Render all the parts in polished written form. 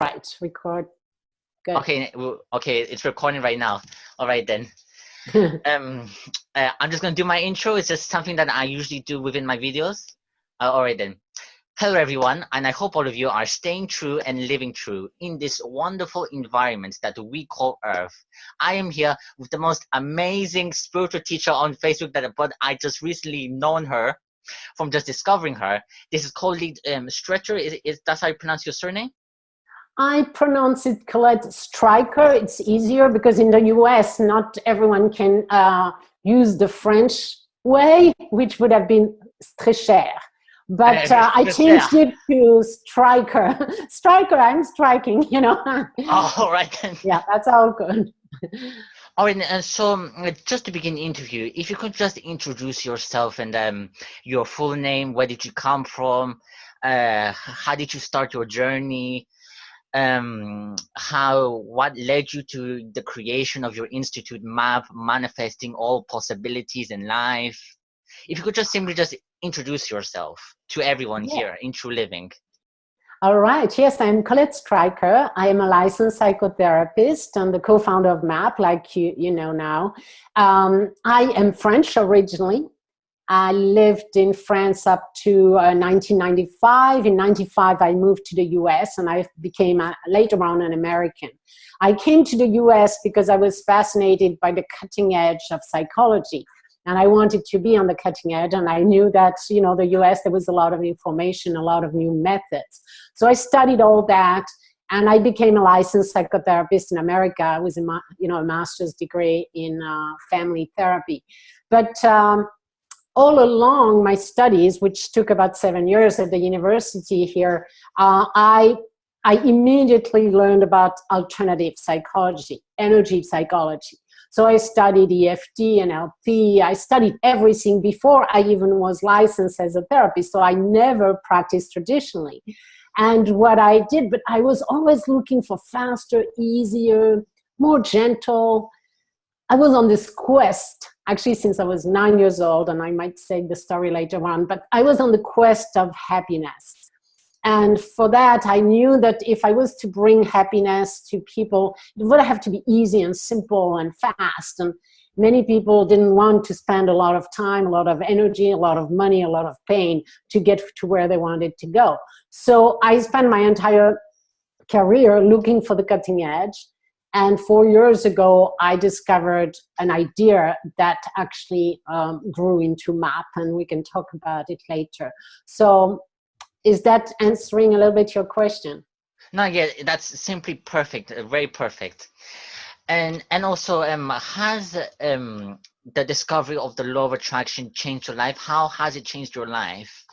Right, record. Good. Okay, okay, it's recording right now. All right then. I'm just gonna do my intro. It's just something that I usually do within my videos. All right then. Hello everyone, and I hope all of you are staying true and living true in this wonderful environment that we call Earth. I am here with the most amazing spiritual teacher on Facebook but I just recently known her from just discovering her. This is Colette Streicher. Is that's how you pronounce your surname? I pronounce it Colette Streicher. It's easier because in the US, not everyone can use the French way, which would have been Streicher. But I changed it to Streicher. Streicher, I'm striking, you know. Oh, all right then. Yeah, that's all good. All right, and so just to begin the interview, if you could just introduce yourself and your full name, where did you come from, how did you start your journey, what led you to the creation of your institute MAP, manifesting all possibilities in life. If you could just simply just introduce yourself to everyone here in True Living. All right. Yes, I'm Colette Streicher. I am a licensed psychotherapist and the co-founder of MAP, like you know now. I am French originally. I lived in France up to 1995. In 95, I moved to the US and I became later on an American. I came to the US because I was fascinated by the cutting edge of psychology. And I wanted to be on the cutting edge, and I knew that, you know, the US, there was a lot of information, a lot of new methods. So I studied all that, and I became a licensed psychotherapist in America with a master's degree in family therapy. But all along my studies, which took about 7 years at the university here, I immediately learned about alternative psychology, energy psychology. So I studied EFT and M.A.P. I studied everything before I even was licensed as a therapist. So I never practiced traditionally. And what I did, but I was always looking for faster, easier, more gentle. I was on this quest, actually, since I was 9 years old, and I might say the story later on, but I was on the quest of happiness. And for that, I knew that if I was to bring happiness to people, it would have to be easy and simple and fast. And many people didn't want to spend a lot of time, a lot of energy, a lot of money, a lot of pain to get to where they wanted to go. So I spent my entire career looking for the cutting edge. And 4 years ago, I discovered an idea that actually grew into MAP, and we can talk about it later. So is that answering a little bit your question? No, yeah, that's simply perfect, very perfect. And also, has the discovery of the law of attraction changed your life? How has it changed your life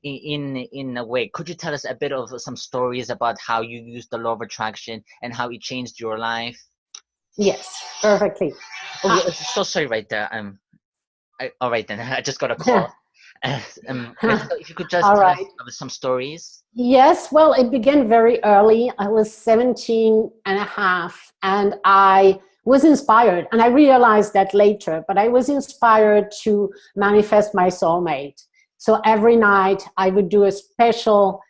in a way? Could you tell us a bit of some stories about how you used the law of attraction and how it changed your life? Yes, perfectly. Oh, so sorry right there. All right then, I just got a call. So if you could just tell us some stories. Yes, well, it began very early. I was 17 and a half, and I was inspired, and I realized that later, but I was inspired to manifest my soulmate. So every night I would do a special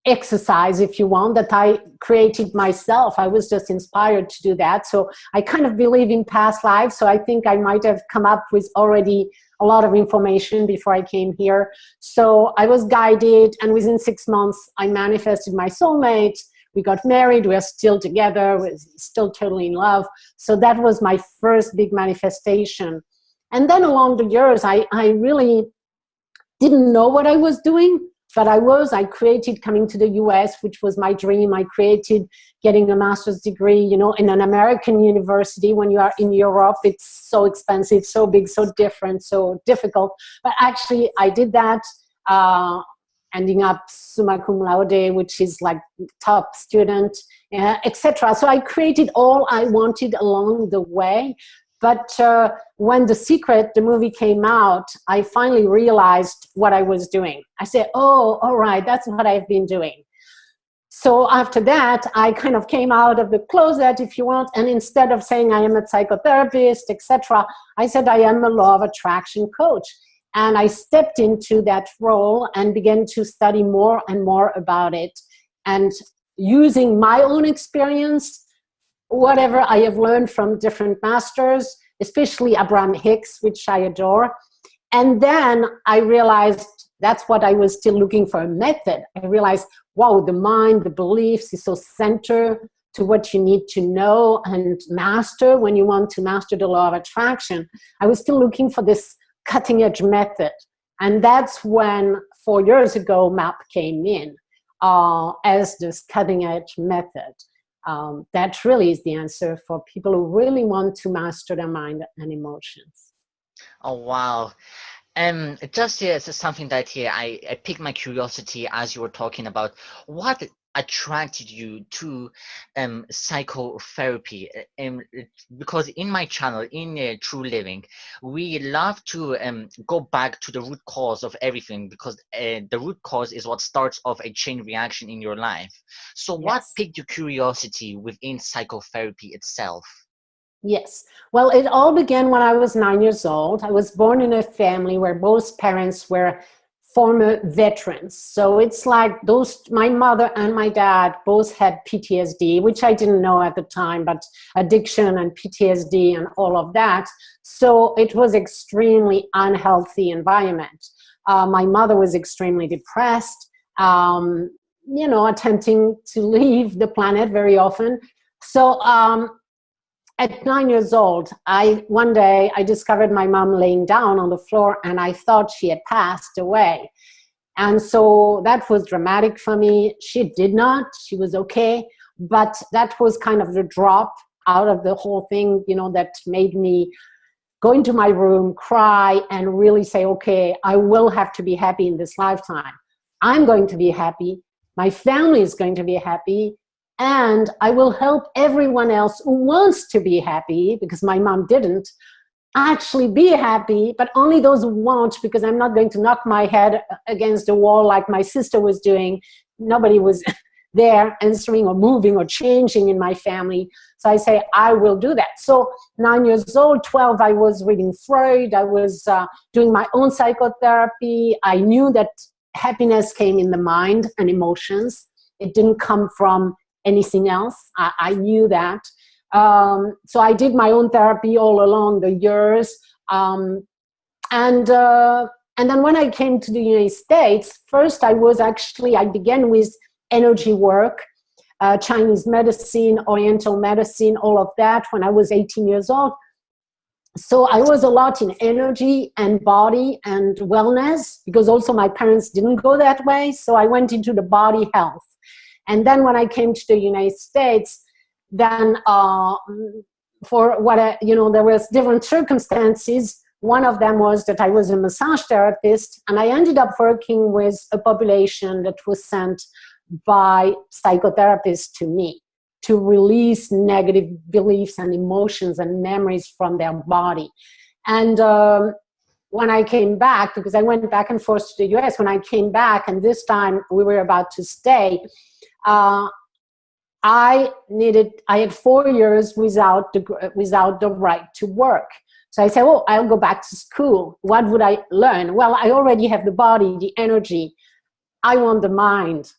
exercise, if you want, that I created myself. I was just inspired to do that. So I kind of believe in past lives. So I think I might have come up with already a lot of information before I came here. So I was guided, and within 6 months, I manifested my soulmate. We got married. We are still together. We're still totally in love. So that was my first big manifestation. And then along the years, I really didn't know what I was doing. But I created coming to the US, which was my dream. I created getting a master's degree, you know, in an American university. When you are in Europe, it's so expensive, so big, so different, so difficult. But actually, I did that, ending up summa cum laude, which is like top student, etc. So I created all I wanted along the way. But when The Secret, the movie came out, I finally realized what I was doing. I said, oh, all right, that's what I've been doing. So after that, I kind of came out of the closet, if you want, and instead of saying I am a psychotherapist, etc., I said I am a law of attraction coach. And I stepped into that role and began to study more and more about it. and using my own experience, whatever I have learned from different masters, especially Abraham Hicks, which I adore. And then I realized that's what I was still looking for, a method. I realized, wow, the mind, the beliefs is so central to what you need to know and master when you want to master the law of attraction. I was still looking for this cutting edge method. And that's when 4 years ago, MAP came in as this cutting edge method. That really is the answer for people who really want to master their mind and emotions. Oh, wow. Just here, it's something that here I piqued my curiosity as you were talking about. What attracted you to psychotherapy? Because in my channel, in True Living, we love to go back to the root cause of everything, because the root cause is what starts off a chain reaction in your life. So what Yes. piqued your curiosity within psychotherapy itself? Yes. Well, it all began when I was 9 years old. I was born in a family where both parents were former veterans. So it's like my mother and my dad both had PTSD, which I didn't know at the time, but addiction and PTSD and all of that. So it was extremely unhealthy environment. My mother was extremely depressed, attempting to leave the planet very often. So, at 9 years old, one day I discovered my mom laying down on the floor, and I thought she had passed away. And so that was dramatic for me. She did not, she was okay, but that was kind of the drop out of the whole thing, that made me go into my room, cry, and really say, okay, I will have to be happy in this lifetime. I'm going to be happy. My family is going to be happy. And I will help everyone else who wants to be happy, because my mom didn't actually be happy, but only those who want, because I'm not going to knock my head against the wall like my sister was doing. Nobody was there answering or moving or changing in my family. So I say, I will do that. So 9 years old, 12, I was reading Freud. I was doing my own psychotherapy. I knew that happiness came in the mind and emotions. It didn't come from anything else. I knew that. So I did my own therapy all along the years. And then when I came to the United States, first I began with energy work, Chinese medicine, Oriental medicine, all of that when I was 18 years old. So I was a lot in energy and body and wellness, because also my parents didn't go that way. So I went into the body health. And then when I came to the United States, then there was different circumstances. One of them was that I was a massage therapist, and I ended up working with a population that was sent by psychotherapists to me to release negative beliefs and emotions and memories from their body. And when I came back, because I went back and forth to the US, when I came back, and this time we were about to stay, I had 4 years without the right to work. So I said, oh, I'll go back to school. What would I learn? Well, I already have the body, the energy. I want the mind.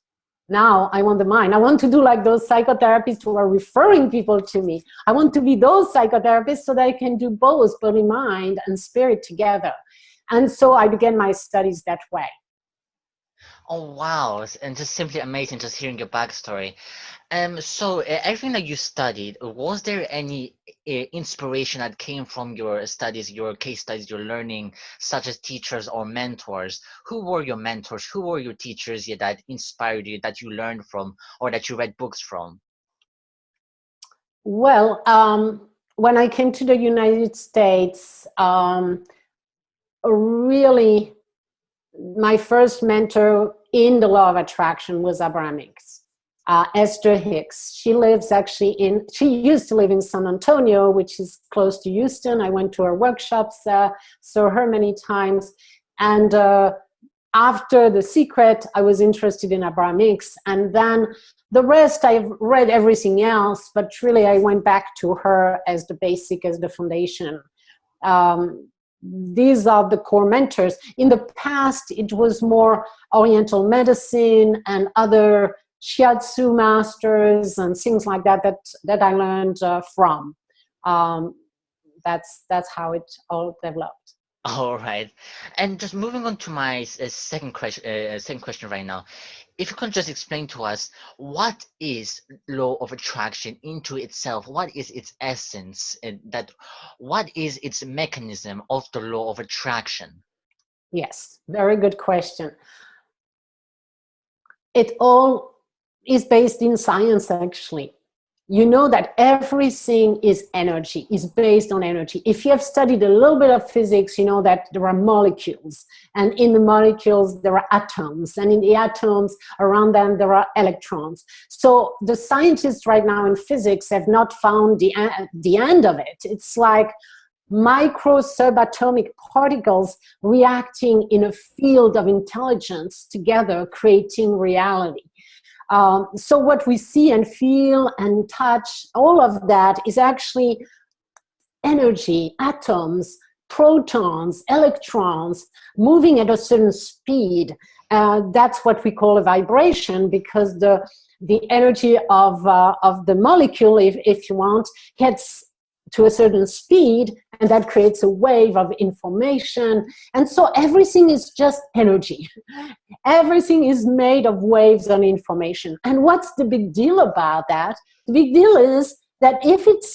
Now I want the mind. I want to do like those psychotherapists who are referring people to me. I want to be those psychotherapists so that I can do both body, mind, and spirit together. And so I began my studies that way. Oh, wow. And just simply amazing just hearing your backstory. So everything that you studied, was there any inspiration that came from your studies, your case studies, your learning, such as teachers or mentors? Who were your mentors? Who were your teachers that inspired you, that you learned from, or that you read books from? Well, when I came to the United States, really, my first mentor in the law of attraction was Abraham Hicks. Esther Hicks. She used to live in San Antonio, which is close to Houston. I went to her workshops, saw her many times. And after The Secret, I was interested in Abraham Hicks. And then the rest, I've read everything else, but really I went back to her as the basic, as the foundation. These are the core mentors. In the past, it was more Oriental medicine and other shiatsu masters and things like that that I learned from. That's how it all developed. All right, and just moving on to my second question right now. If you can just explain to us what is law of attraction into itself, what is its essence, and that what is its mechanism of the law of attraction? Yes, very good question. It all is based in science, actually. You know that everything is energy, is based on energy. If you have studied a little bit of physics, you know that there are molecules, and in the molecules there are atoms, and in the atoms around them there are electrons. So the scientists right now in physics have not found the end of it. It's like micro subatomic particles reacting in a field of intelligence together, creating reality. So what we see and feel and touch, all of that is actually energy, atoms, protons, electrons moving at a certain speed. That's what we call a vibration, because the energy of the molecule, if you want, gets to a certain speed, and that creates a wave of information. And so everything is just energy. Everything is made of waves and information. And what's the big deal about that? The big deal is that if it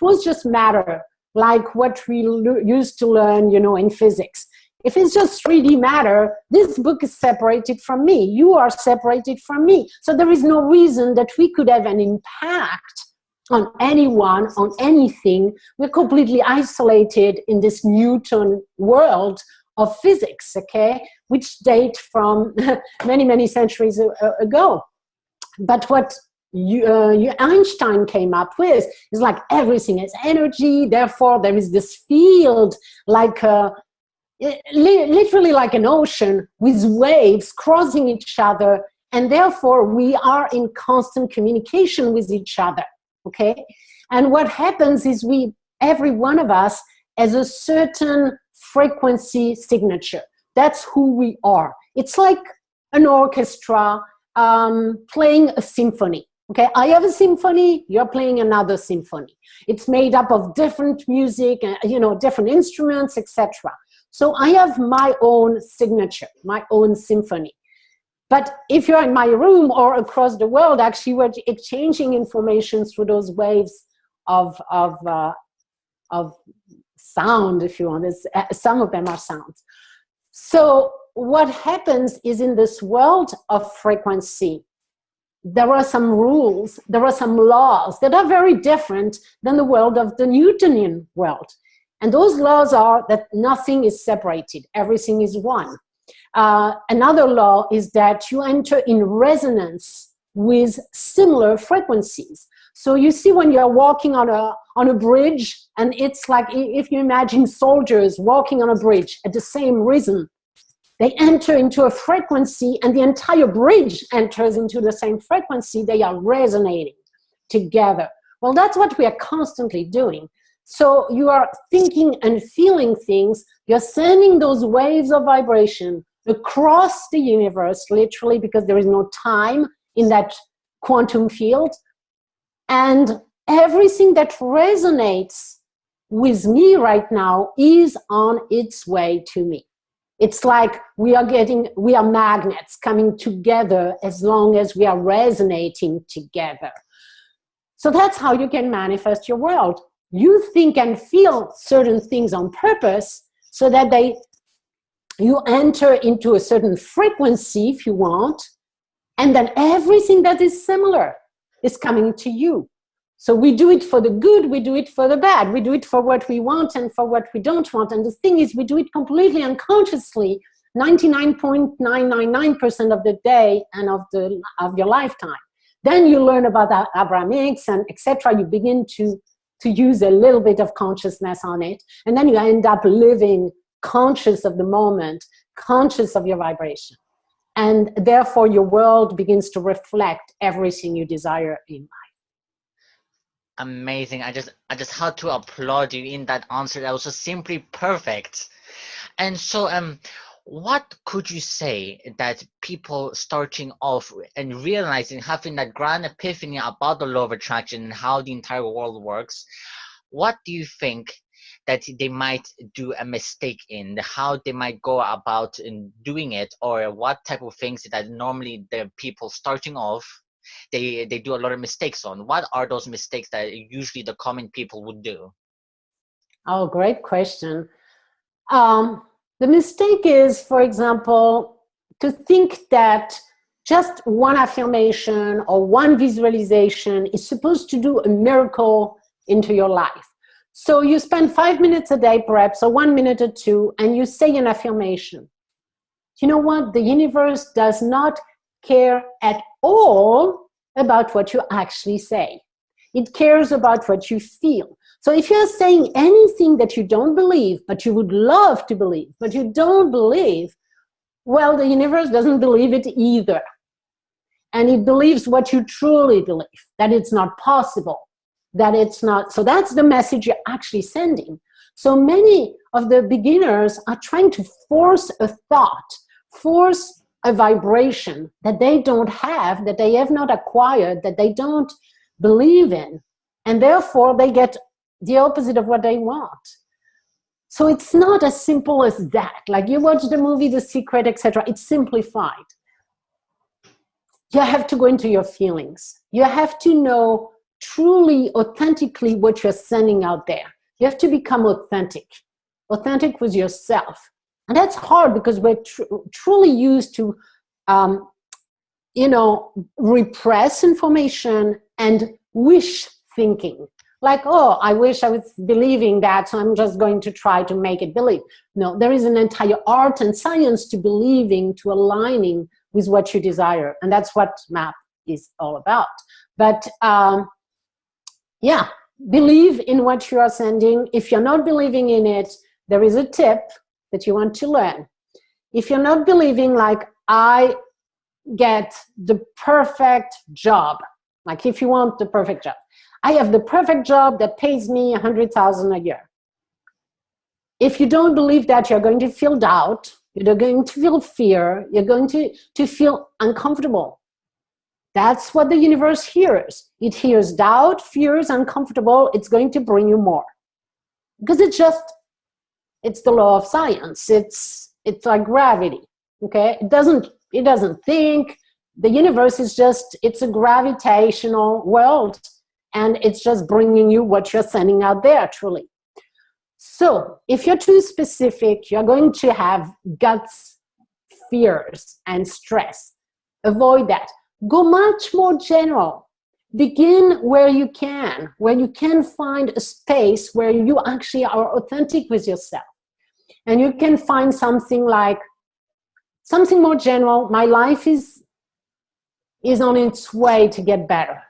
was just matter, like what we used to learn, you know, in physics, if it's just 3D matter, this book is separated from me. You are separated from me. So there is no reason that we could have an impact on anyone, on anything. We're completely isolated in this Newton world of physics, okay, which date from many, many centuries ago. But what Einstein came up with is like everything is energy, therefore there is this field like literally like an ocean with waves crossing each other, and therefore we are in constant communication with each other. Okay, and what happens is every one of us has a certain frequency signature. That's who we are. It's like an orchestra playing a symphony. Okay, I have a symphony, you're playing another symphony. It's made up of different music, you know, different instruments, etc. So I have my own signature, my own symphony. But if you're in my room or across the world, actually we're exchanging information through those waves of sound, if you want. Some of them are sounds. So what happens is, in this world of frequency, there are some rules, there are some laws that are very different than the world of the Newtonian world. And those laws are that nothing is separated, everything is one. Another law is that you enter in resonance with similar frequencies. So you see, when you're walking on a bridge, and it's like if you imagine soldiers walking on a bridge at the same rhythm, they enter into a frequency and the entire bridge enters into the same frequency. They are resonating together. Well, that's what we are constantly doing. So you are thinking and feeling things, you're sending those waves of vibration across the universe, literally, because there is no time in that quantum field. And everything that resonates with me right now is on its way to me. It's like we are magnets coming together as long as we are resonating together. So that's how you can manifest your world. You think and feel certain things on purpose so that you enter into a certain frequency, if you want, and then everything that is similar is coming to you. So we do it for the good, we do it for the bad, we do it for what we want and for what we don't want. And the thing is, we do it completely unconsciously, 99.999% of the day and of your lifetime. Then you learn about Abrahamics and etc. You begin to use a little bit of consciousness on it, and then you end up living conscious of the moment, conscious of your vibration. And therefore your world begins to reflect everything you desire in life. Amazing. I just had to applaud you in that answer. That was just simply perfect. And so what could you say that people starting off and realizing, having that grand epiphany about the law of attraction and how the entire world works, what do you think that they might do a mistake in, how they might go about in doing it, or what type of things that normally the people starting off, they do a lot of mistakes on? What are those mistakes that usually the common people would do? Oh, great question. The mistake is, for example, to think that just one affirmation or one visualization is supposed to do a miracle into your life. So you spend 5 minutes a day, perhaps, or 1 minute or two, and you say an affirmation. You know what? The universe does not care at all about what you actually say. It cares about what you feel. So if you're saying anything that you don't believe, but you would love to believe, but you don't believe, well, the universe doesn't believe it either. And it believes what you truly believe, that it's not possible, that it's not. So that's the message you're actually sending. So many of the beginners are trying to force a thought, force a vibration that they don't have, that they have not acquired, that they don't believe in. And therefore, they get the opposite of what they want. So it's not as simple as that. Like you watch the movie The Secret, etc. It's simplified. You have to go into your feelings. You have to know truly, authentically what you're sending out there. You have to become authentic with yourself. And that's hard because we're truly used to, repress information and wish thinking. Like, oh, I wish I was believing that, so I'm just going to try to make it believe. No, there is an entire art and science to believing, to aligning with what you desire. And that's what MAP is all about. But yeah, believe in what you are sending. If you're not believing in it, there is a tip that you want to learn. If you're not believing, like, I get the perfect job, like if you want the perfect job, I have the perfect job that pays me $100,000 a year. If you don't believe that, you're going to feel doubt, you're going to feel fear, you're going to feel uncomfortable. That's what the universe hears. It hears doubt, fears, uncomfortable. It's going to bring you more. Because it's the law of science. It's like gravity, okay? It doesn't think. The universe is it's a gravitational world, and it's just bringing you what you're sending out there, truly. So if you're too specific, you're going to have guts, fears, and stress. Avoid that. Go much more general. Begin where you can find a space where you actually are authentic with yourself. And you can find something more general. My life is on its way to get better.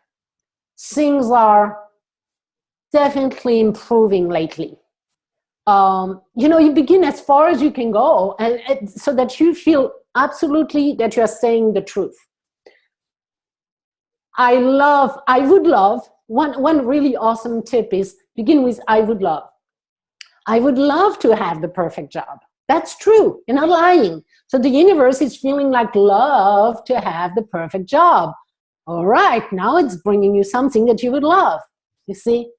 Things are definitely improving lately. You begin as far as you can go, and so that you feel absolutely that you're saying the truth. I would love, one really awesome tip is begin with I would love. I would love to have the perfect job. That's true. You're not lying. So the universe is feeling like love to have the perfect job. All right, now it's bringing you something that you would love, you see?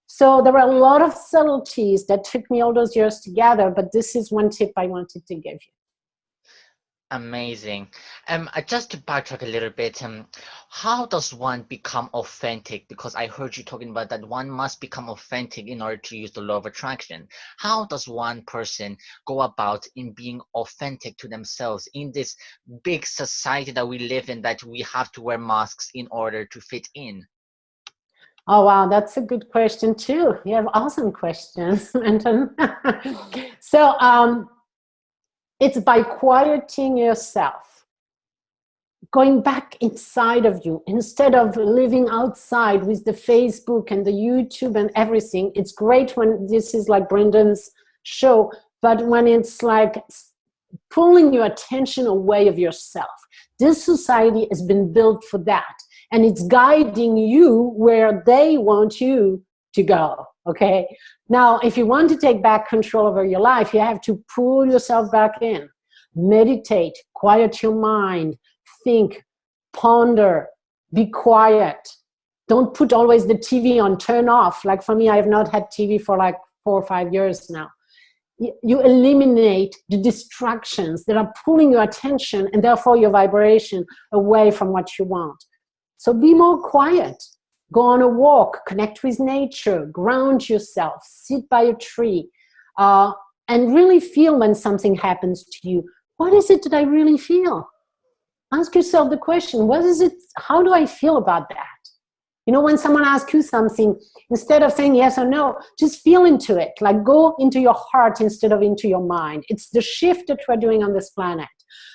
So there are a lot of subtleties that took me all those years to gather, but this is one tip I wanted to give you. Amazing. Just to backtrack a little bit, how does one become authentic? Because I heard you talking about that one must become authentic in order to use the law of attraction. How does one person go about in being authentic to themselves in this big society that we live in, that we have to wear masks in order to fit in? Oh, wow, that's a good question too. You have awesome questions, Anton. So, it's by quieting yourself, going back inside of you, instead of living outside with the Facebook and the YouTube and everything. It's great when this is like Brendan's show, but when it's like pulling your attention away of yourself. This society has been built for that, and it's guiding you where they want you to go, okay? Now, if you want to take back control over your life, you have to pull yourself back in. meditate, quiet your mind, think, ponder, be quiet. Don't put always the TV on, turn off. Like for me, I have not had TV for like 4 or 5 years now. You eliminate the distractions that are pulling your attention and therefore your vibration away from what you want. So be more quiet. Go on a walk, connect with nature, ground yourself, sit by a tree, and really feel when something happens to you. What is it that I really feel? Ask yourself the question, what is it? How do I feel about that? You know, when someone asks you something, instead of saying yes or no, just feel into it. Like go into your heart instead of into your mind. It's the shift that we're doing on this planet.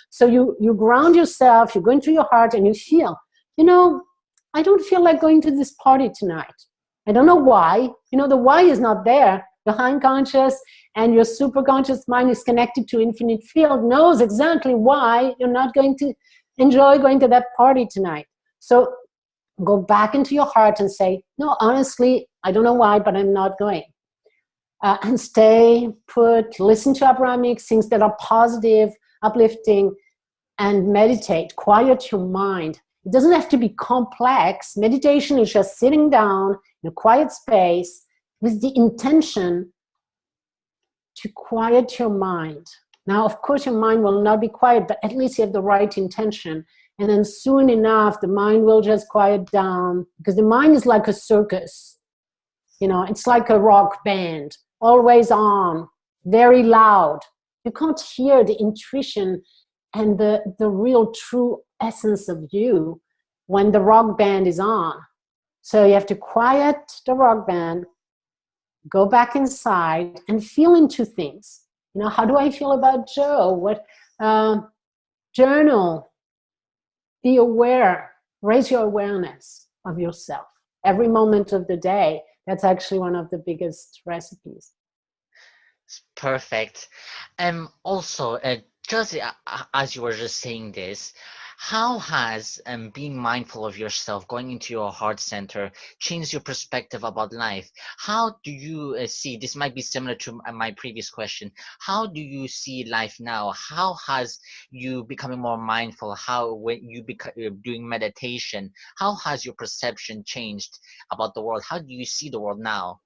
So you ground yourself, you go into your heart and you feel, you know, I don't feel like going to this party tonight. I don't know why. You know, the why is not there. The unconscious and your superconscious mind is connected to infinite field, knows exactly why you're not going to enjoy going to that party tonight. So go back into your heart and say, no, honestly, I don't know why, but I'm not going. And stay put, listen to Abrahamic things that are positive, uplifting, and meditate, quiet your mind. It doesn't have to be complex. Meditation is just sitting down in a quiet space with the intention to quiet your mind. Now, of course, your mind will not be quiet, but at least you have the right intention. And then soon enough, the mind will just quiet down, because the mind is like a circus. You know, it's like a rock band, always on, very loud. You can't hear the intuition and the real true essence of you when the rock band is on. So you have to quiet the rock band, go back inside and feel into things. You know, how do I feel about Joe? What, journal, be aware, raise your awareness of yourself every moment of the day. That's actually one of the biggest recipes. Perfect. Also, just as you were just saying this, how has being mindful of yourself, going into your heart center, changed your perspective about life? How do you see, this might be similar to my previous question, how do you see life now? How has you becoming more mindful? How, when you doing meditation, how has your perception changed about the world? How do you see the world now?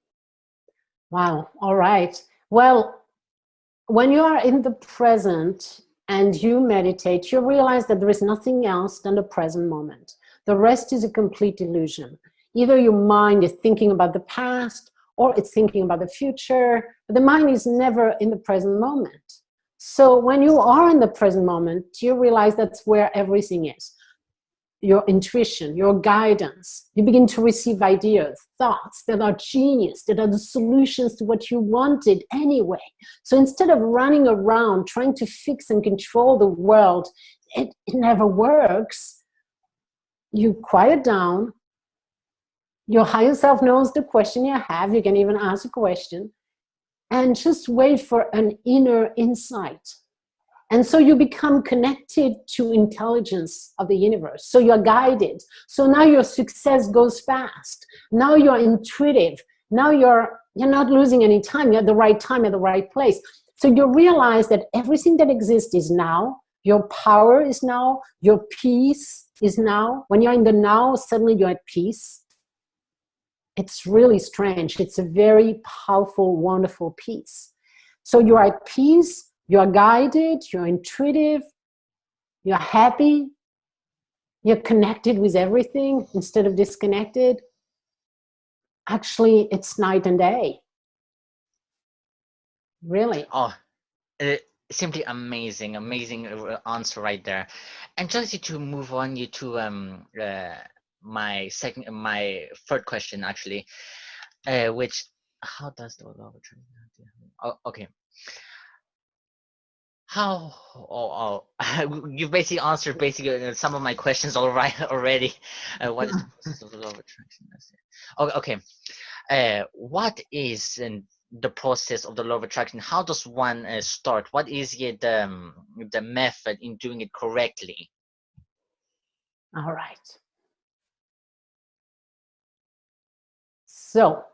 Wow, all right. Well, when you are in the present and you meditate, you realize that there is nothing else than the present moment. The rest is a complete illusion. Either your mind is thinking about the past or it's thinking about the future, but the mind is never in the present moment. So when you are in the present moment, you realize that's where everything is. Your intuition, your guidance. You begin to receive ideas, thoughts that are genius, that are the solutions to what you wanted anyway. So instead of running around trying to fix and control the world, it never works. You quiet down. Your higher self knows the question you have. You can even ask a question and just wait for an inner insight. And so you become connected to intelligence of the universe. So you're guided. So now your success goes fast. Now you're intuitive. Now you're not losing any time. You're at the right time, at the right place. So you realize that everything that exists is now. Your power is now. Your peace is now. When you're in the now, suddenly you're at peace. It's really strange. It's a very powerful, wonderful peace. So you're at peace. You're guided, you're intuitive, you're happy, you're connected with everything instead of disconnected. Actually, it's night and day. Really. Oh, simply amazing, amazing answer right there. And just to move on you to my third question actually, which, how does the law of attraction? Oh, okay. How? You basically answered basically some of my questions already. What is the process of the law of attraction? Okay. What is the process of the law of attraction? How does one start? What is the method in doing it correctly? All right. So,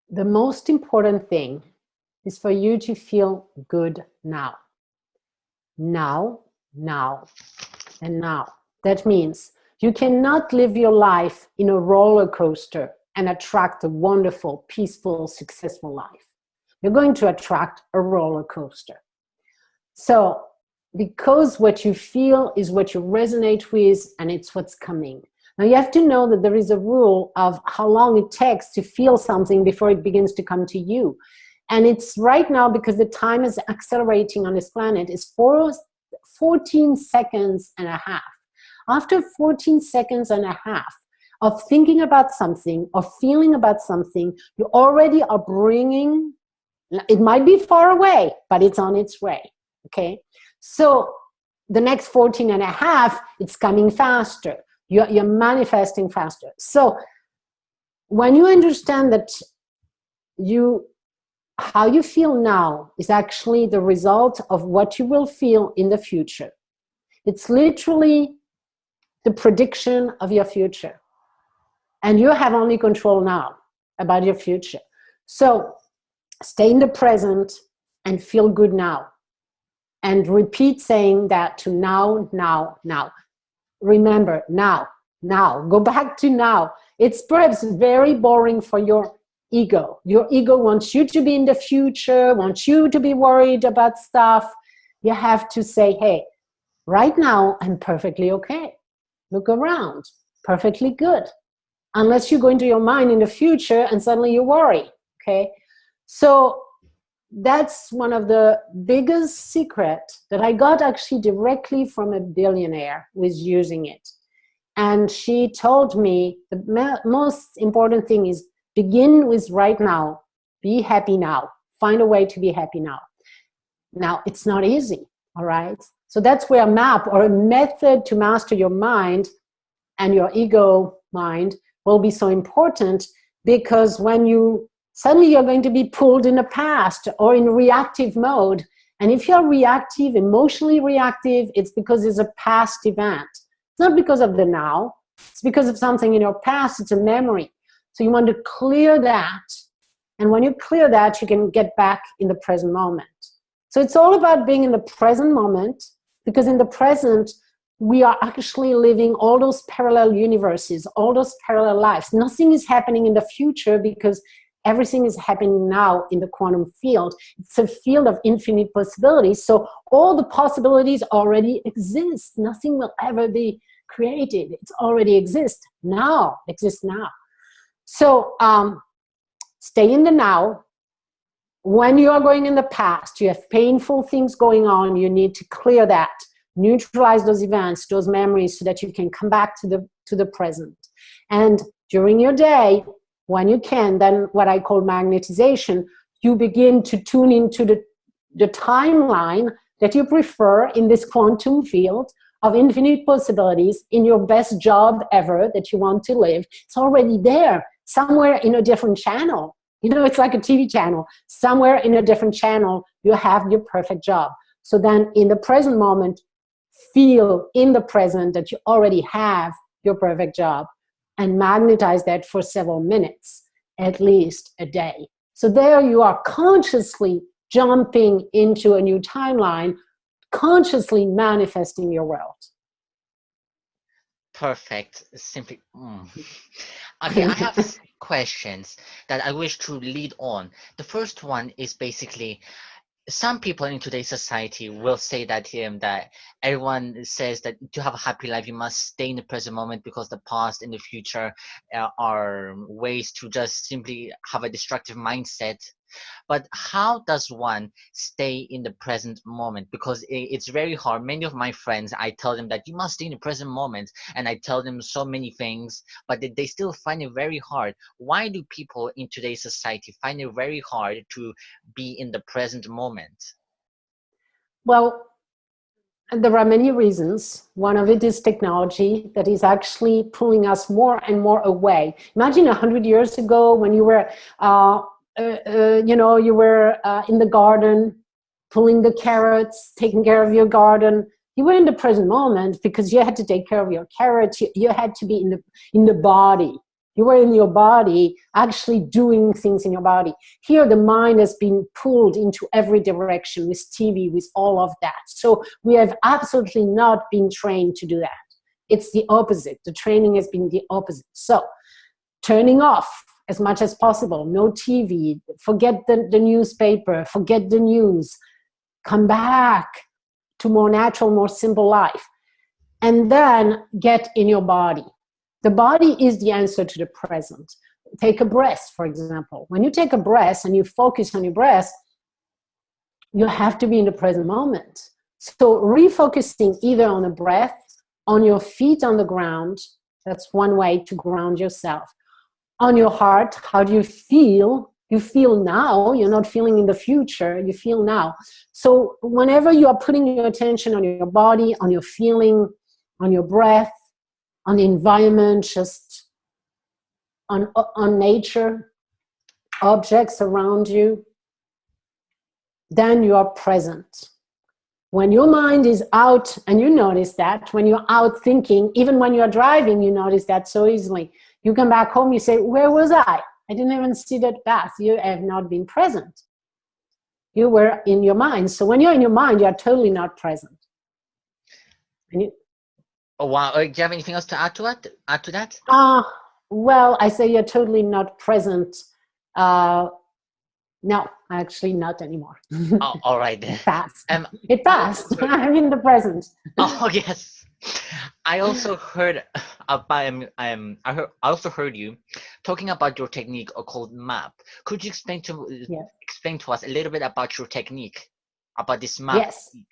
the most important thing is for you to feel good now. now, now, and now. That means you cannot live your life in a roller coaster and attract a wonderful, peaceful, successful life. You're going to attract a roller coaster. So, because what you feel is what you resonate with, and it's what's coming. Now you have to know that there is a rule of how long it takes to feel something before it begins to come to you. And it's right now, because the time is accelerating on this planet, is 14 seconds and a half. After 14 seconds and a half of thinking about something or feeling about something, you already are bringing, it might be far away, but it's on its way, okay? So the next 14 and a half, it's coming faster. You're manifesting faster. So when you understand that how you feel now is actually the result of what you will feel in the future. It's literally the prediction of your future. And you have only control now about your future. So stay in the present and feel good now. And repeat saying that to now, now, now. Remember, now, now. Go back to now. It's perhaps very boring for your ego. Your ego wants you to be in the future, wants you to be worried about stuff. You have to say, hey, right now, I'm perfectly okay. Look around, perfectly good. Unless you go into your mind in the future and suddenly you worry, okay? So that's one of the biggest secrets that I got actually directly from a billionaire who is using it. And she told me the most important thing is begin with right now. Be happy now. Find a way to be happy now. Now, it's not easy, all right? So that's where a map or a method to master your mind and your ego mind will be so important, because when suddenly you're going to be pulled in the past or in reactive mode. And if you're reactive, emotionally reactive, it's because it's a past event. It's not because of the now. It's because of something in your past. It's a memory. So you want to clear that. And when you clear that, you can get back in the present moment. So it's all about being in the present moment, because in the present, we are actually living all those parallel universes, all those parallel lives. Nothing is happening in the future because everything is happening now in the quantum field. It's a field of infinite possibilities. So all the possibilities already exist. Nothing will ever be created. It's already exists now. So stay in the now. When you are going in the past, you have painful things going on. You need to clear that, neutralize those events, those memories, so that you can come back to the present. And during your day, when you can, then what I call magnetization, you begin to tune into the timeline that you prefer in this quantum field of infinite possibilities, in your best job ever that you want to live. It's already there, somewhere in a different channel. You know, it's like a TV channel. Somewhere in a different channel, you have your perfect job. So then in the present moment, feel in the present that you already have your perfect job, and magnetize that for several minutes, at least a day. So there you are consciously jumping into a new timeline, consciously manifesting your world. Perfect. Simply. Okay, I have questions that I wish to lead on. The first one is basically, some people in today's society will say that that everyone says that to have a happy life, you must stay in the present moment, because the past and the future are ways to just simply have a destructive mindset. But how does one stay in the present moment? Because it's very hard. Many of my friends, I tell them that you must stay in the present moment, and I tell them so many things, but they still find it very hard. Why do people in today's society find it very hard to be in the present moment? Well, there are many reasons. One of it is technology that is actually pulling us more and more away. Imagine 100 years ago when you were you were in the garden, pulling the carrots, taking care of your garden. You were in the present moment because you had to take care of your carrots. You had to be in the body. You were in your body, actually doing things in your body. Here, the mind has been pulled into every direction with TV, with all of that. So we have absolutely not been trained to do that. It's the opposite. The training has been the opposite. So turning off as much as possible, no TV, forget the newspaper, forget the news, come back to more natural, more simple life. And then get in your body. The body is the answer to the present. Take a breath, for example. When you take a breath and you focus on your breath, you have to be in the present moment. So refocusing either on the breath, on your feet on the ground, that's one way to ground yourself. On your heart, how do you feel? You feel now, you're not feeling in the future, you feel now. So whenever you are putting your attention on your body, on your feeling, on your breath, on the environment, just on nature, objects around you, then you are present. When your mind is out, and you notice that, when you're out thinking, even when you're driving, you notice that so easily. You come back home, you say, where was I? I didn't even see that path. You have not been present. You were in your mind. So when you're in your mind, you are totally not present. And you, Oh, wow. Do you have anything else to add to it? Add to that? Well, I say you're totally not present. No, actually not anymore. Oh, all right then. It passed. It passed. I'm in the present. Oh yes. I also heard about I also heard you talking about your technique called MAP. Could you explain to us a little bit about your technique, about this MAP? Yes. Technique?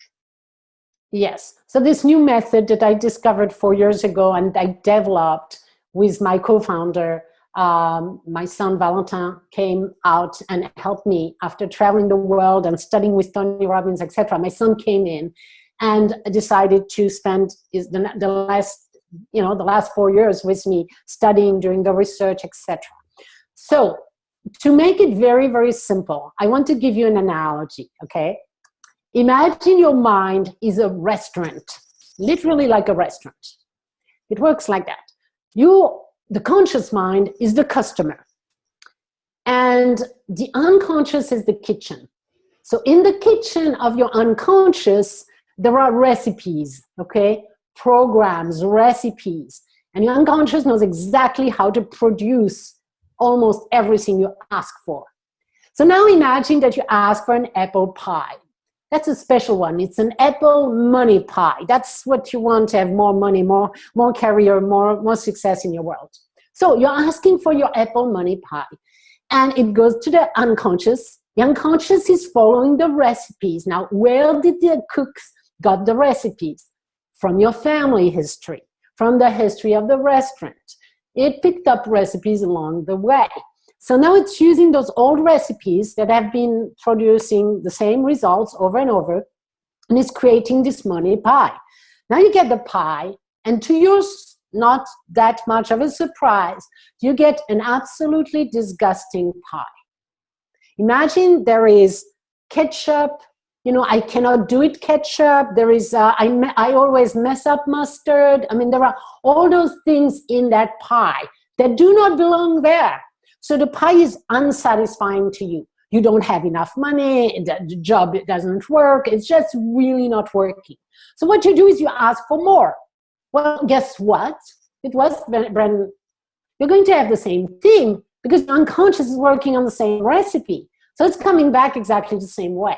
Yes. So this new method that I discovered 4 years ago and I developed with my co-founder, my son Valentin came out and helped me after traveling the world and studying with Tony Robbins, etc. My son came in and decided to spend the last 4 years with me studying, doing the research, etc. So to make it very, very simple, I want to give you an analogy, okay? Imagine your mind is a restaurant, literally like a restaurant. It works like that. The conscious mind is the customer, and the unconscious is the kitchen. So in the kitchen of your unconscious, there are recipes, okay? Programs, recipes. And your unconscious knows exactly how to produce almost everything you ask for. So now imagine that you ask for an apple pie. That's a special one. It's an apple money pie. That's what you want to have: more money, more career, more success in your world. So you're asking for your apple money pie. And it goes to the unconscious. The unconscious is following the recipes. Now, where did the cooks got the recipes? From your family history, from the history of the restaurant. It picked up recipes along the way. So now it's using those old recipes that have been producing the same results over and over, and it's creating this money pie. Now you get the pie, and to your not that much of a surprise, you get an absolutely disgusting pie. Imagine there is ketchup. You know, I cannot do it ketchup. There is, I always mess up mustard. I mean, there are all those things in that pie that do not belong there. So the pie is unsatisfying to you. You don't have enough money, the job doesn't work, it's just really not working. So what you do is you ask for more. Well, guess what? It was, Brendan, you're going to have the same thing because the unconscious is working on the same recipe. So it's coming back exactly the same way.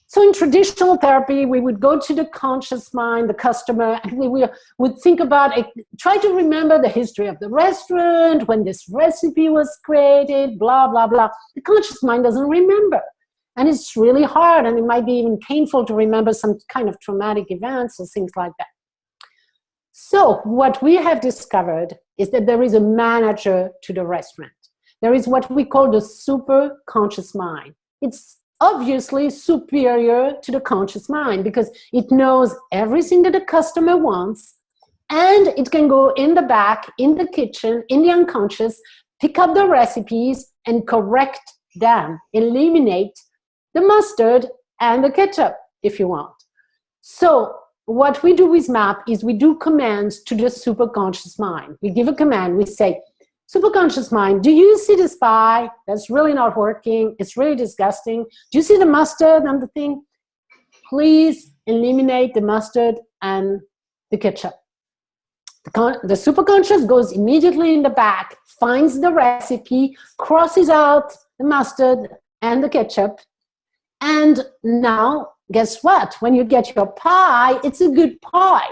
So in traditional therapy, we would go to the conscious mind, the customer, and we would think about it, try to remember the history of the restaurant, when this recipe was created, blah, blah, blah. The conscious mind doesn't remember. And it's really hard, and it might be even painful to remember some kind of traumatic events or things like that. So what we have discovered is that there is a manager to the restaurant. There is what we call the super conscious mind. It's obviously superior to the conscious mind because it knows everything that the customer wants, and it can go in the back, in the kitchen, in the unconscious, pick up the recipes and correct them, eliminate the mustard and the ketchup if you want. So what we do with MAP is we do commands to the superconscious mind. We give a command, we say, Superconscious mind, do you see this pie that's really not working? It's really disgusting. Do you see the mustard and the thing? Please eliminate the mustard and the ketchup. The superconscious goes immediately in the back, finds the recipe, crosses out the mustard and the ketchup, and now, guess what? When you get your pie, it's a good pie.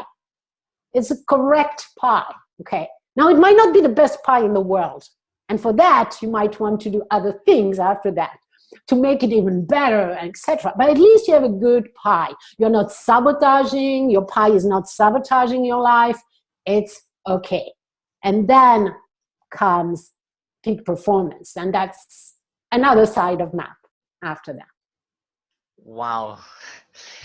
It's a correct pie, okay? Now, it might not be the best pie in the world, and for that, you might want to do other things after that to make it even better, etc. But at least you have a good pie. You're not sabotaging, your pie is not sabotaging your life. It's okay. And then comes peak performance, and that's another side of MAP after that. Wow.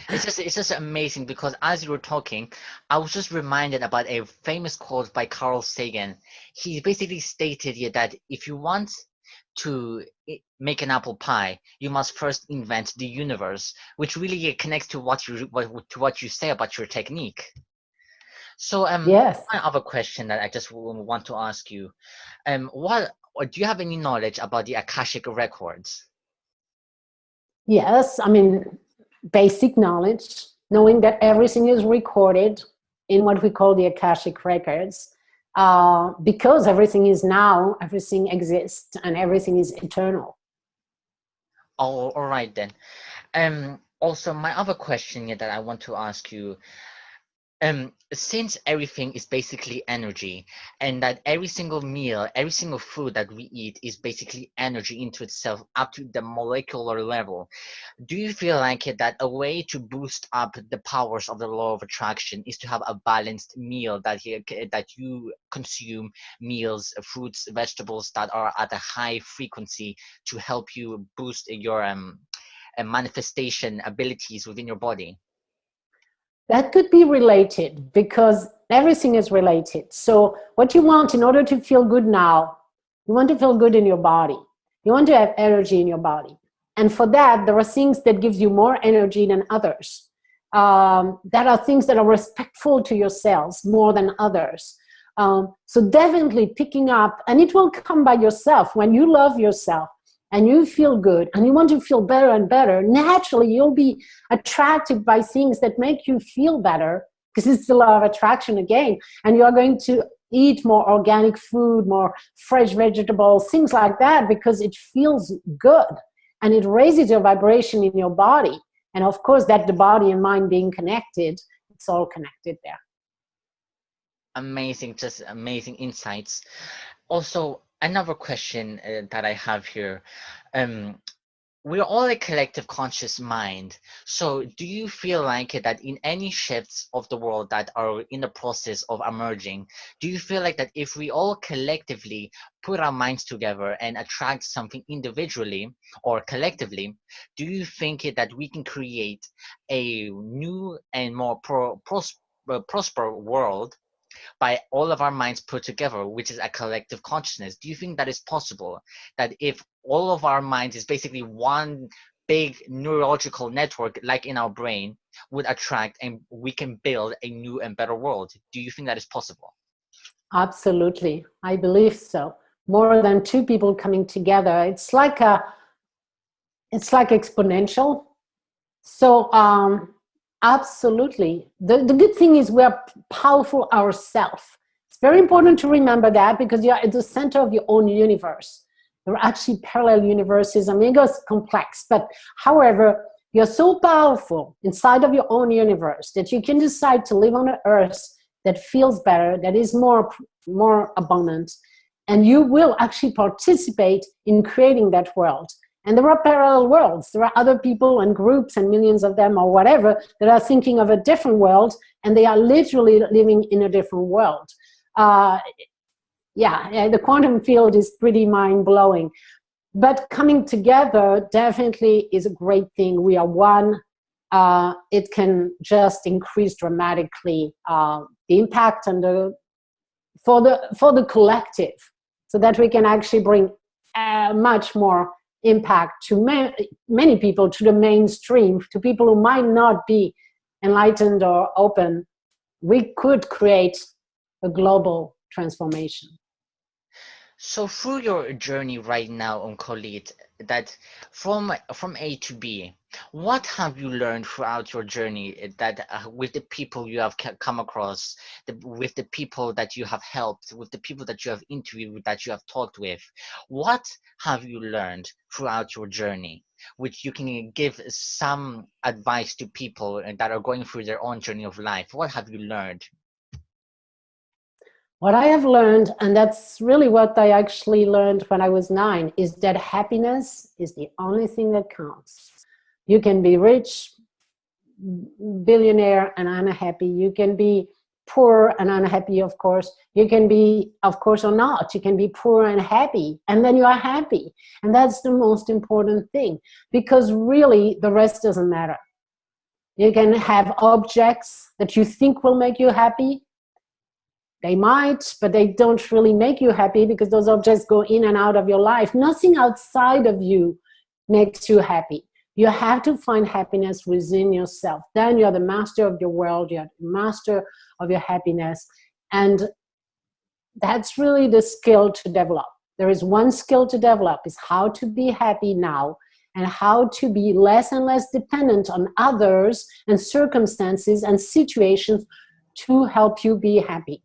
It's just amazing, because as you were talking, I was just reminded about a famous quote by Carl Sagan. He basically stated here that if you want to make an apple pie, you must first invent the universe, which really connects to what you say about your technique. So Yes. one other question that I just want to ask you, do you have any knowledge about the Akashic records? Yes, I mean, basic knowledge, knowing that everything is recorded in what we call the Akashic records, because everything is now, everything exists, and everything is eternal. Oh, all right then. Also, my other question here that I want to ask you, since everything is basically energy, and that every single meal, every single food that we eat is basically energy into itself up to the molecular level, do you feel like that a way to boost up the powers of the law of attraction is to have a balanced meal, that you consume meals, fruits, vegetables that are at a high frequency to help you boost your manifestation abilities within your body? That could be related, because everything is related. So what you want in order to feel good now, you want to feel good in your body. You want to have energy in your body. And for that, there are things that gives you more energy than others. That are things that are respectful to your cells more than others. So definitely picking up, and it will come by yourself. When you love yourself and you feel good and you want to feel better and better, naturally you'll be attracted by things that make you feel better, because it's the law of attraction again. And you're going to eat more organic food, more fresh vegetables, things like that, because it feels good and it raises your vibration in your body. And of course, that the body and mind being connected, it's all connected there. Amazing, just amazing insights. Also, another question that I have here. We're all a collective conscious mind. So do you feel like that in any shifts of the world that are in the process of emerging, do you feel like that if we all collectively put our minds together and attract something individually or collectively, do you think that we can create a new and more prosper world by all of our minds put together, which is a collective consciousness? Do you think that is possible? That if all of our minds is basically one big neurological network, like in our brain, would attract and we can build a new and better world? Do you think that is possible? Absolutely, I believe so. More than two people coming together, it's like exponential. So absolutely. The good thing is we're powerful ourselves. It's very important to remember that, because you're at the center of your own universe. There are actually parallel universes. I mean, it goes complex, but however, you're so powerful inside of your own universe that you can decide to live on an earth that feels better, that is more abundant, and you will actually participate in creating that world. And there are parallel worlds. There are other people and groups and millions of them or whatever that are thinking of a different world, and they are literally living in a different world. Yeah, the quantum field is pretty mind-blowing. But coming together definitely is a great thing. We are one. It can just increase dramatically the impact and for the collective, so that we can actually bring much more impact to many people, to the mainstream, to people who might not be enlightened or open. We could create a global transformation. So through your journey right now on Colette, that from A to B, what have you learned throughout your journey that with the people you have come across, with the people that you have helped, with the people that you have interviewed, that you have talked with, what have you learned throughout your journey, which you can give some advice to people that are going through their own journey of life? What have you learned? What I have learned, and that's really what I actually learned when I was 9, is that happiness is the only thing that counts. You can be rich, billionaire, and unhappy. You can be poor and unhappy, of course. You can be, of course, or not. You can be poor and happy, and then you are happy. And that's the most important thing, because really the rest doesn't matter. You can have objects that you think will make you happy. They might, but they don't really make you happy because those objects go in and out of your life. Nothing outside of you makes you happy. You have to find happiness within yourself. Then you're the master of your world, you're the master of your happiness. And that's really the skill to develop. There is one skill to develop, is how to be happy now and how to be less and less dependent on others and circumstances and situations to help you be happy.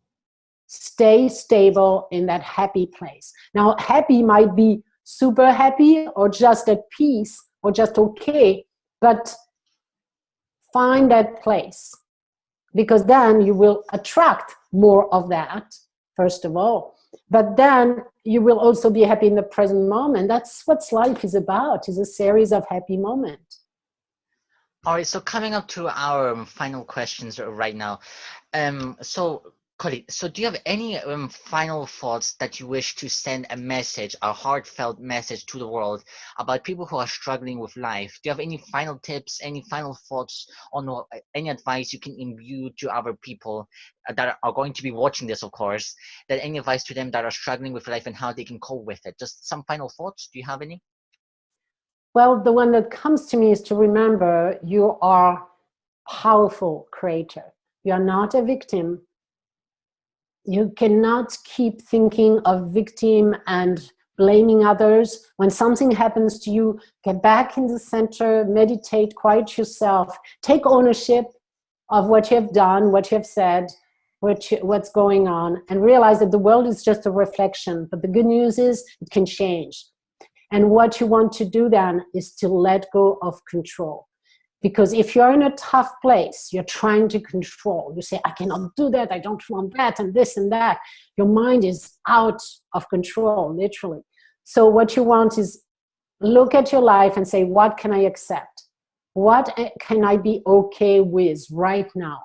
Stay stable in that happy place. Now, happy might be super happy or just at peace or just okay, but find that place, because then you will attract more of that, first of all, but then you will also be happy in the present moment. That's what life is about, is a series of happy moments. All right, so coming up to our final questions right now. So Colette, so do you have any final thoughts that you wish to send a message, a heartfelt message to the world about people who are struggling with life? Do you have any final tips, any final thoughts on any advice you can imbue to other people that are going to be watching this, of course, that any advice to them that are struggling with life and how they can cope with it? Just some final thoughts. Do you have any? Well, the one that comes to me is to remember you are a powerful creator. You are not a victim. You cannot keep thinking of victim and blaming others. When something happens to you, get back in the center, meditate, quiet yourself, take ownership of what you have done, what you have said, what's going on, and realize that the world is just a reflection. But the good news is it can change. And what you want to do then is to let go of control. Because if you're in a tough place, you're trying to control. You say, I cannot do that, I don't want that, and this and that. Your mind is out of control, literally. So what you want is look at your life and say, what can I accept? What can I be okay with right now?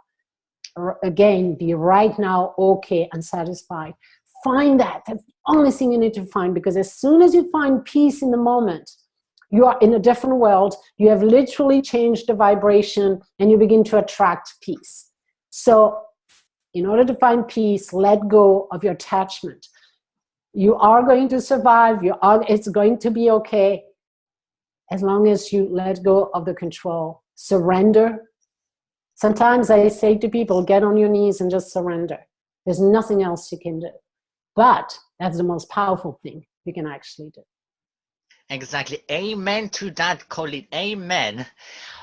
Again, be right now okay and satisfied. Find that. That's the only thing you need to find, because as soon as you find peace in the moment, you are in a different world. You have literally changed the vibration and you begin to attract peace. So in order to find peace, let go of your attachment. You are going to survive. It's going to be okay as long as you let go of the control. Surrender. Sometimes I say to people, get on your knees and just surrender. There's nothing else you can do. But that's the most powerful thing you can actually do. Exactly. Amen to that, Colette. Amen.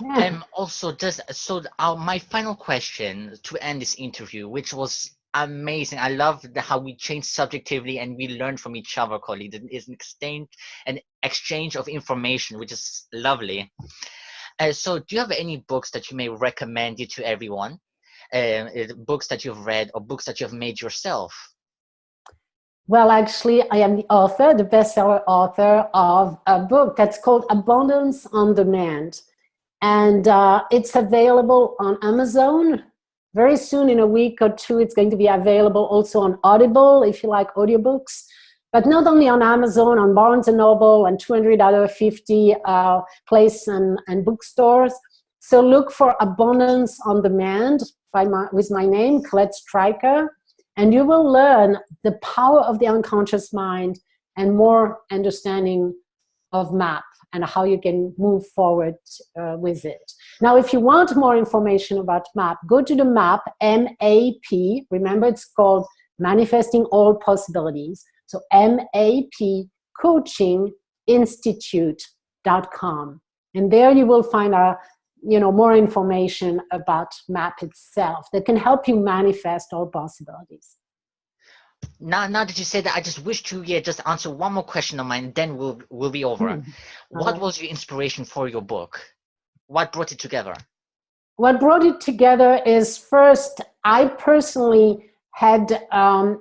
Yeah. Also, just so my final question to end this interview, which was amazing. I love how we changed subjectively and we learned from each other, Colette. It's an exchange of information, which is lovely. So, do you have any books that you may recommend it to everyone? Books that you've read or books that you've made yourself? Well, actually, I am the author, the bestseller author of a book that's called Abundance on Demand. And it's available on Amazon. Very soon, in a week or two, it's going to be available also on Audible, if you like audiobooks. But not only on Amazon, on Barnes & Noble and 200 other 50 places and bookstores. So look for Abundance on Demand with my name, Colette Streicher. And you will learn the power of the unconscious mind and more understanding of MAP and how you can move forward with it. Now, if you want more information about MAP, go to the MAP, M-A-P. Remember, it's called Manifesting All Possibilities. So MAP Coaching Institute.com. And there you will find more information about MAP itself that can help you manifest all possibilities. Now that you said that, I just wish to just answer one more question of mine, then we'll be over. What was your inspiration for your book? What brought it together? What brought it together is, first, I personally had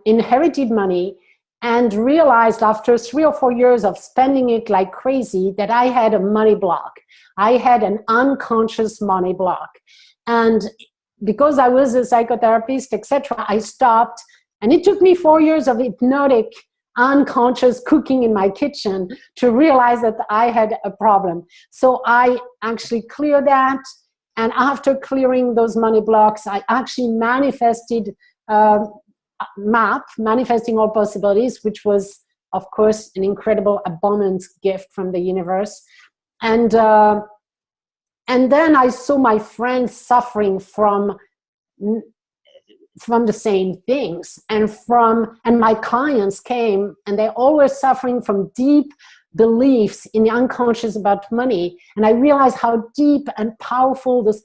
inherited money and realized after 3 or 4 years of spending it like crazy that I had a money block. I had an unconscious money block. And because I was a psychotherapist, etc., I stopped. And it took me 4 years of hypnotic, unconscious cooking in my kitchen to realize that I had a problem. So I actually cleared that. And after clearing those money blocks, I actually manifested MAP, Manifesting All Possibilities, which was, of course, an incredible abundance gift from the universe. And then I saw my friends suffering from the same things, and my clients came, and they're always suffering from deep beliefs in the unconscious about money. And I realized how deep and powerful those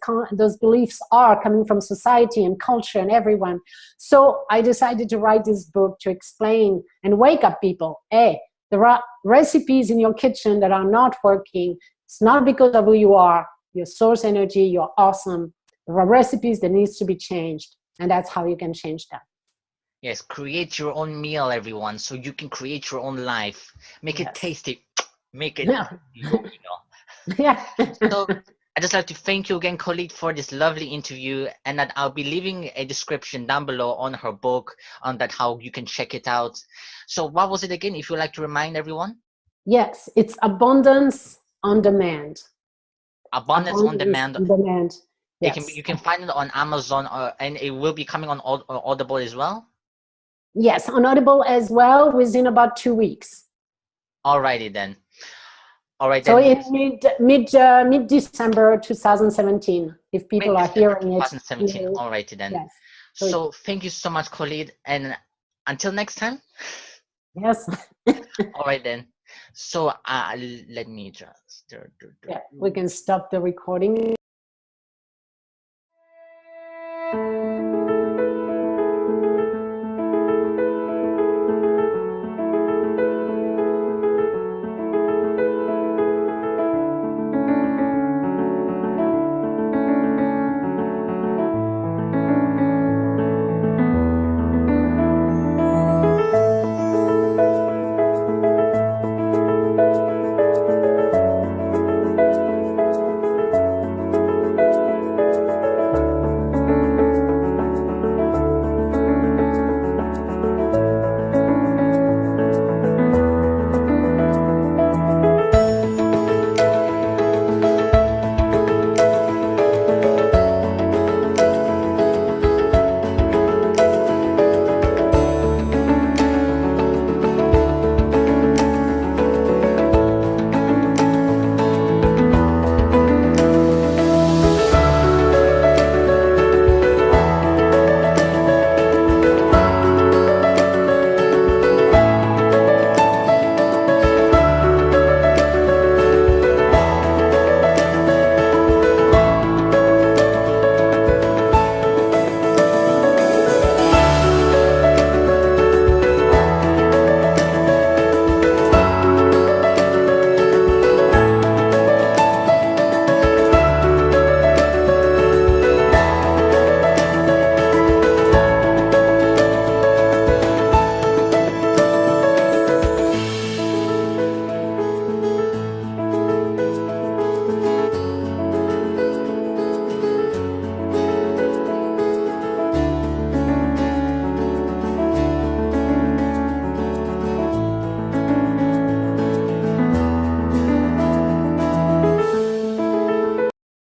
beliefs are, coming from society and culture and everyone. So I decided to write this book to explain and wake up people. Hey, there are recipes in your kitchen that are not working. It's not because of who you are, your source energy, you're awesome. There are recipes that needs to be changed, and that's how you can change that. Yes, create your own meal, everyone, so you can create your own life. Make it tasty. Make it, Yeah. So I'd just like to thank you again, Colette, for this lovely interview, and that I'll be leaving a description down below on her book, on that how you can check it out. So what was it again, if you'd like to remind everyone? Yes, it's Abundance on Demand. Abundance on Demand. On Demand. Yes. You can find it on Amazon, and it will be coming on Audible as well? Yes, on Audible as well, within about 2 weeks. Alrighty then. Alright so then. in mid-December 2017, if people are hearing it. 2017. Alrighty then. Yes. So thank you so much, Colette, and until next time. Yes. Alright then. So let me just. Yeah, we can stop the recording.